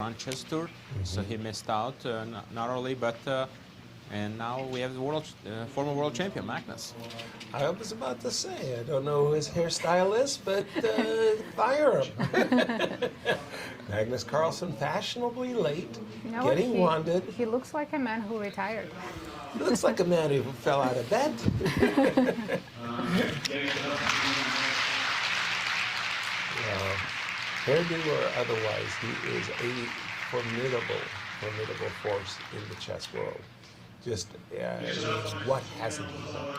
Milan chess tour, so he missed out not only, but and now we have the former world champion Magnus. I was about to say, I don't know who his hairstyle is, but fire him. Magnus Carlsen, fashionably late, getting wanded. He looks like a man who retired. He looks like a man who fell out of bed. Hairdo or otherwise, he is a formidable force in the chess world. Just, what hasn't he done?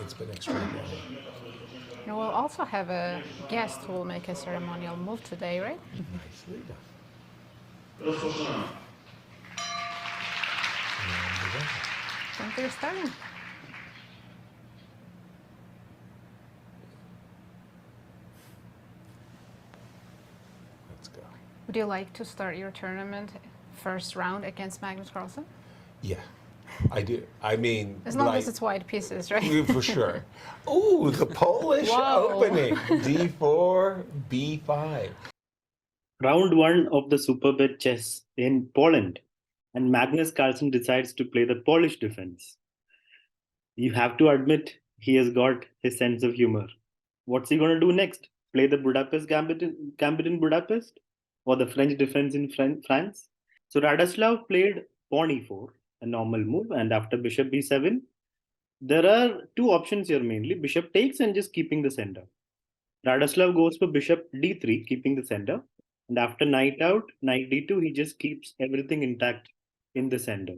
It's been extraordinary. And we'll also have a guest who will make a ceremonial move today, right? Nicely done. I think they're starting. Let's go. Would you like to start your tournament first round against Magnus Carlsen? Yeah, I do. I mean, as long as it's white pieces, right? For sure. Oh, the Polish opening. D4, B5. Round 1 of the Superbet chess in Poland, and Magnus Carlsen decides to play the Polish defense. You have to admit he has got his sense of humor. What's he going to do next? Play the Budapest Gambit in Budapest? Or the French defense in France? So Radoslav played pawn e4, a normal move, and after bishop b7, there are two options here mainly. Bishop takes and just keeping the center. Radoslav goes for bishop d3, keeping the center. And after knight out, knight d2, he just keeps everything intact in the center.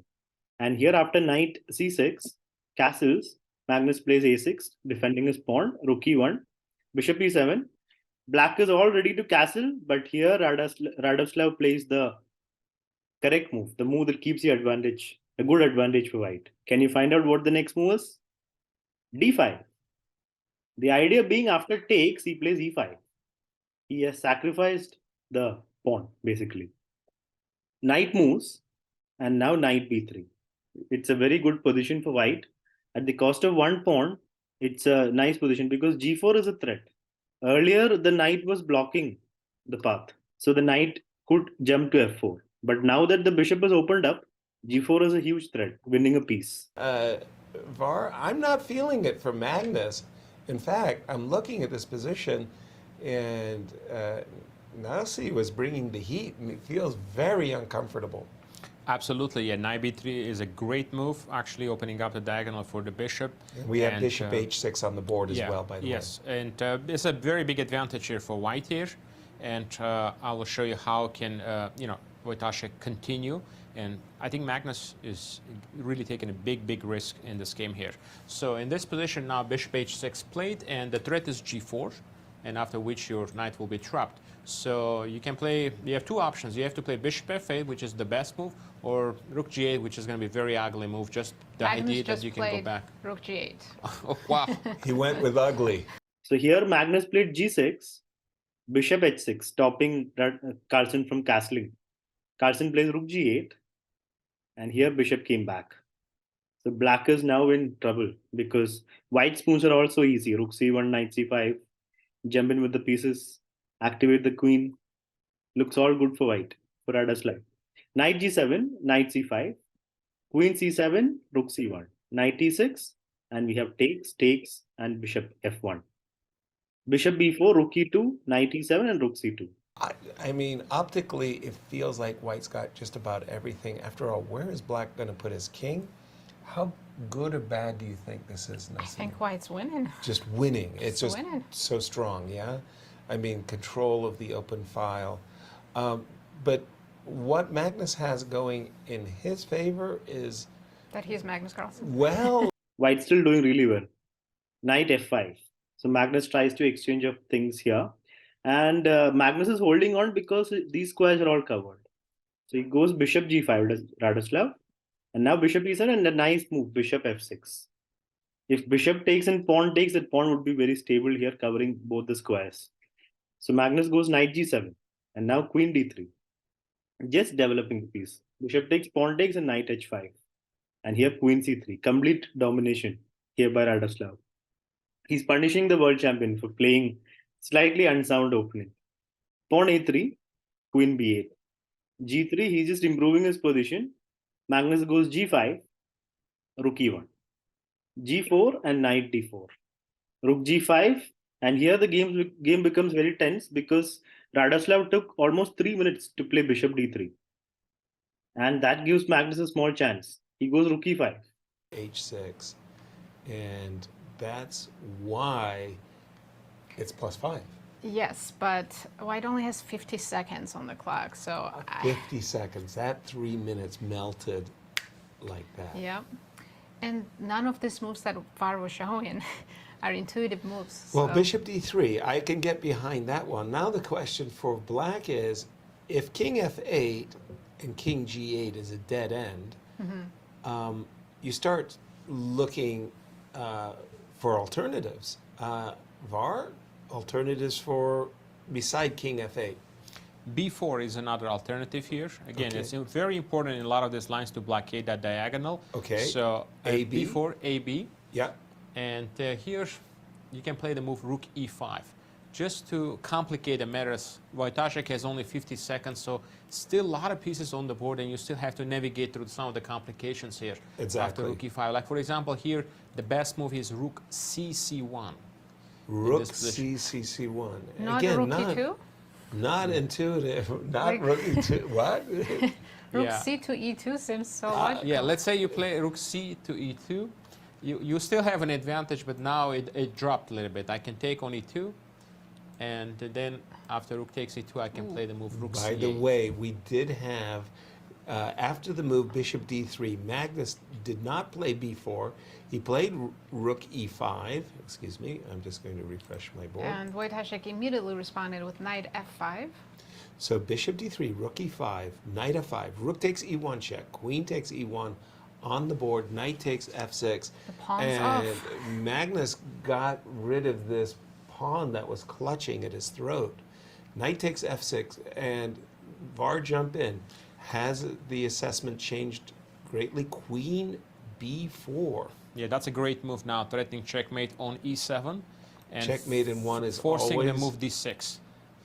And here after knight c6, castles, Magnus plays a6, defending his pawn, rook e1, bishop e7. Black is all ready to castle, but here Radoslav plays the correct move, the move that keeps the advantage, a good advantage for white. Can you find out what the next move is? d5. The idea being after takes, he plays e5. He has sacrificed the pawn, basically. Knight moves, and now knight b3. It's a very good position for white. At the cost of one pawn, it's a nice position because g4 is a threat. Earlier, the knight was blocking the path. So the knight could jump to f4. But now that the bishop is opened up, g4 is a huge threat, winning a piece. Var, I'm not feeling it for Magnus. In fact, I'm looking at this position, and Nasi was bringing the heat, and it feels very uncomfortable. Absolutely, yeah. Knight b3 is a great move, actually opening up the diagonal for the bishop. And we have bishop h6 on the board as well, by the way. Yes, and it's a very big advantage here for white here, and I will show you how can Wojtaszek continue. And I think Magnus is really taking a big risk in this game here. So in this position now, bishop h6 played, and the threat is g4, and after which your knight will be trapped. So you can play, you have two options. You have to play bishop f8, which is the best move, or rook g8, which is going to be a very ugly move. Just the idea that you can go back. Rook g8. Oh, wow. He went with ugly. So here Magnus played g6, bishop h6, stopping Carlsen from castling. Carlsen plays rook g8, and here bishop came back. So black is now in trouble because white's moves are also easy. Rook c1, knight c5, jump in with the pieces, activate the queen. Looks all good for white, for Radoslav. Knight g7, knight c5, queen c7, rook c1, knight e6, and we have takes, and bishop f1. Bishop b4, rook e2, knight e7, and rook c2. I mean, optically, it feels like white's got just about everything. After all, where is black going to put his king? How good or bad do you think this is, Nassim? I think white's winning. Just winning. It's just winning. So strong, yeah? I mean, control of the open file. But what Magnus has going in his favor is... that he's Magnus Carlsen. Well... White's still doing really well. Knight f5. So Magnus tries to exchange of things here. And Magnus is holding on because these squares are all covered. So he goes bishop g5, Radoslav. And now bishop e7, and a nice move, bishop f6. If bishop takes and pawn takes, that pawn would be very stable here, covering both the squares. So Magnus goes knight g7, and now queen d3. Just developing the piece. Bishop takes, pawn takes, and knight h5. And here queen c3. Complete domination here by Radoslav. He's punishing the world champion for playing slightly unsound opening. Pawn a3, queen b8. g3, he's just improving his position. Magnus goes g5, rook e1. g4 and knight d4. Rook g5, and here the game becomes very tense because Radoslav took almost 3 minutes to play bishop d3. And that gives Magnus a small chance. He goes rook e5. h6. And that's why it's +5. Yes, but white only has 50 seconds on the clock, so 50 seconds. That 3 minutes melted like that. yeah. And none of these moves that VAR was showing are intuitive moves. Well, so- bishop d3, I can get behind that one. Now the question for black is, if king f8 and king g8 is a dead end, you start looking for alternatives. VAR, alternatives for beside king f8. b4 is another alternative here. Again, Okay. it's very important in a lot of these lines to blockade that diagonal. Okay. So AB. b4, ab, Yeah. and here you can play the move rook e5. Just to complicate the matters, Wojtaszek has only 50 seconds, so still a lot of pieces on the board, and you still have to navigate through some of the complications here. Exactly. After rook e5. Like for example, here the best move is rook c1. Rook this position. c1. Not Again, rook not, e2? not intuitive. Not Like- rook e2. What? Rook Yeah. c to e2 seems so logical. Yeah, let's say you play rook c to e2. You still have an advantage, but now it dropped a little bit. I can take on e2, and then after rook takes e2, I can play the move rook By c8. the way, we did have, after the move bishop d3, Magnus did not play b4. He played rook e5. Excuse me, I'm just going to refresh my board. And Wojtaszek immediately responded with knight f5. So bishop d3, rook e5, knight f5, rook takes e1 check, queen takes e1 on the board, knight takes f6. The pawn's and off. Magnus got rid of this pawn that was clutching at his throat. Knight takes f6, and VAR jump in. Has the assessment changed greatly? Queen b4. Yeah, that's a great move now, threatening checkmate on e7. And Checkmate in one is forcing always, the move d6.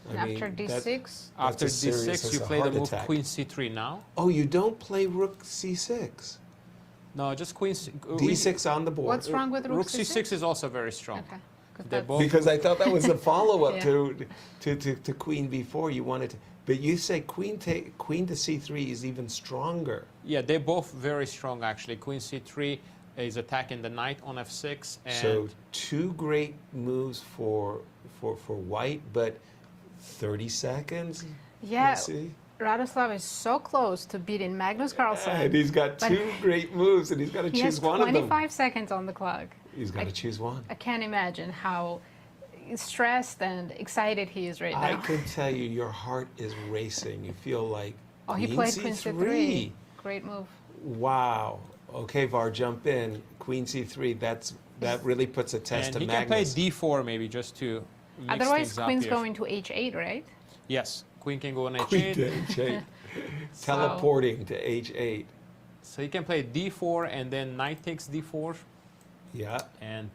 I mean, After that- d6, After as serious d6, as you a play the heart move attack. queen c3 now. Oh, you don't play rook c6. No, just queen c... d6 on the board. what's wrong with Rook c6 is also very strong. Okay. 'cause They're that's- both- Because I thought that was the follow-up Yeah. to queen b4. You wanted to, but you say queen to c3 is even stronger. Yeah, they're both very strong actually. Queen c3 is attacking the knight on f6, and So two great moves for white, but 30 seconds. Yeah, Let's see. Radoslav is so close to beating Magnus Carlsen. And he's got But- two great moves, and he's got to He has choose one of them. 25 seconds on the clock. He's got to choose one. I can't imagine how stressed and excited he is right I now. can tell you, your heart is racing. You feel like Oh, he played queen c3. Great move. Wow. Okay, VAR, jump in. Queen c3. That really puts a test and to he can play Magnus. d4 maybe just to mix Otherwise, things up queen's here. going to h8, right? Yes, queen can go on Queen h8. to h8. Teleporting to h8. So you can play d4 and then knight takes d4 Yeah. and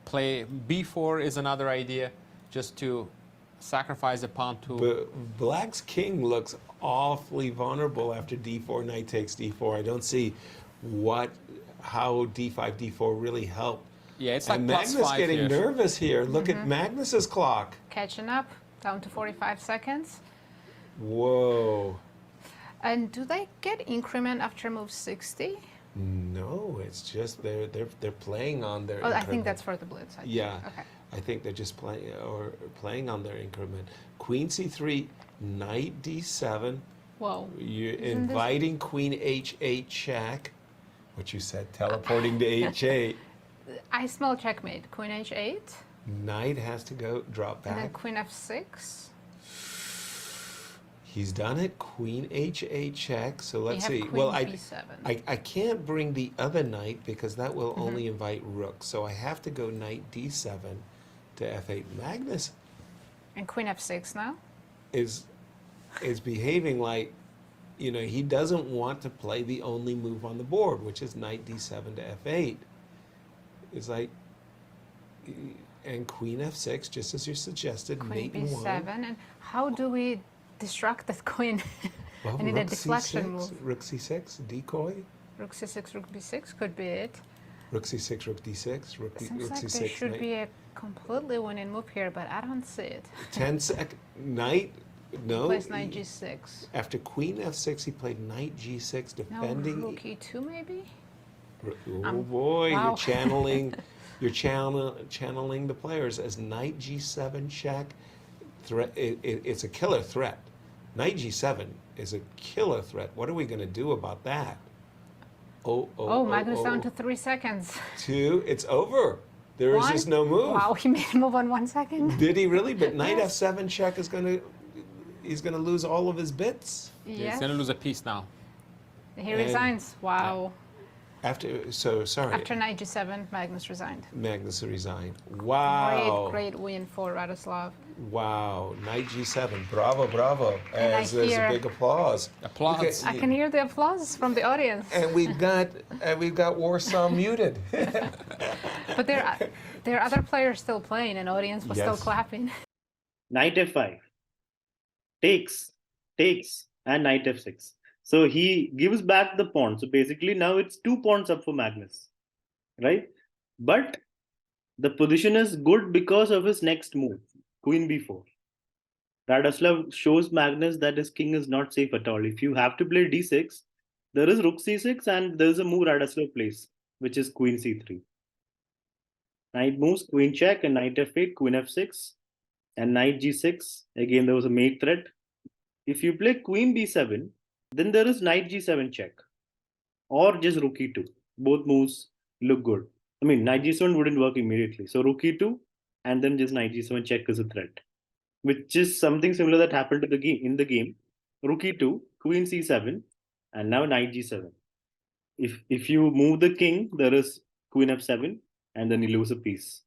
play b4 is another idea, just to sacrifice the pawn to... But Black's king looks awfully vulnerable after d4, knight takes d4. I don't see how d5, d4 really help. Yeah, it's like And plus Magnus 5 getting here. nervous here. Look at Magnus's clock. Catching up, down to 45 seconds. Whoa. And do they get increment after move 60? No, it's just they're playing on their Oh, I think increment. that's for the blitz. I think. Yeah. Okay. I think they're just playing on their increment. Queen c3, knight d7. Whoa. You're Isn't this- inviting queen h8 check. What you said, teleporting to h8. I smell checkmate. Queen h8, Knight has to go drop and then back. queen f6. He's done it. Queen h8 check. So let's you see. have queen Well, b7. I can't bring the other knight because that will only invite rook. So I have to go knight d7 to f8. Magnus and queen f6 now. is behaving like, he doesn't want to play the only move on the board, which is knight d7 to f8. It's like, And queen f6, just as you suggested, Queen mate in one. b7. And how do we distract that queen? Well, I need a rook deflection c6, move. rook c6, decoy. Rook c6, rook b6 could be it. Rook c6, rook d6, rook Seems like c6, there should knight. be a completely winning move here, but I don't see it. 10 knight, no. Plays knight g6. After queen f6, he played knight g6, No, defending. rook e2 maybe? Oh boy, wow. you're channeling the players as knight g7 check. It's a killer threat. Knight g7 is a killer threat. What are we going to do about that? Oh, Magnus down to 3 seconds. 2. It's over. There is One? just no move. Wow, he made a move on 1 second. Did he really? But knight Yes. f7 check is going to. He's going to lose all of his bits. He's Yes. going to lose a piece now. He resigns. Wow. After Knight g7, Magnus resigned. Magnus resigned. Wow. Great win for Radoslav. Wow. Knight g7. Bravo, bravo. And As there's a big applause. Applause. Okay, I can hear the applause from the audience. And we've got Warsaw muted. But there are other players still playing, and audience was still Yes. clapping. Knight f5. Takes, and knight f6. So he gives back the pawn. So basically now it's 2 pawns up for Magnus, right? But the position is good because of his next move, queen b4. Radoslav shows Magnus that his king is not safe at all. If you have to play d6, there is rook c6 and there is a move Radoslav plays, which is queen c3. Knight moves, queen check, and knight f8, queen f6, and knight g6. Again, there was a mate threat. If you play queen b7, then there is knight g7 check, or just rook e2. Both moves look good. I mean, knight g7 wouldn't work immediately. So rook e2, and then just knight g7 check is a threat, which is something similar that happened in the game. Rook e2, queen c7, and now knight g7. If you move the king, there is queen f7, and then you lose a piece.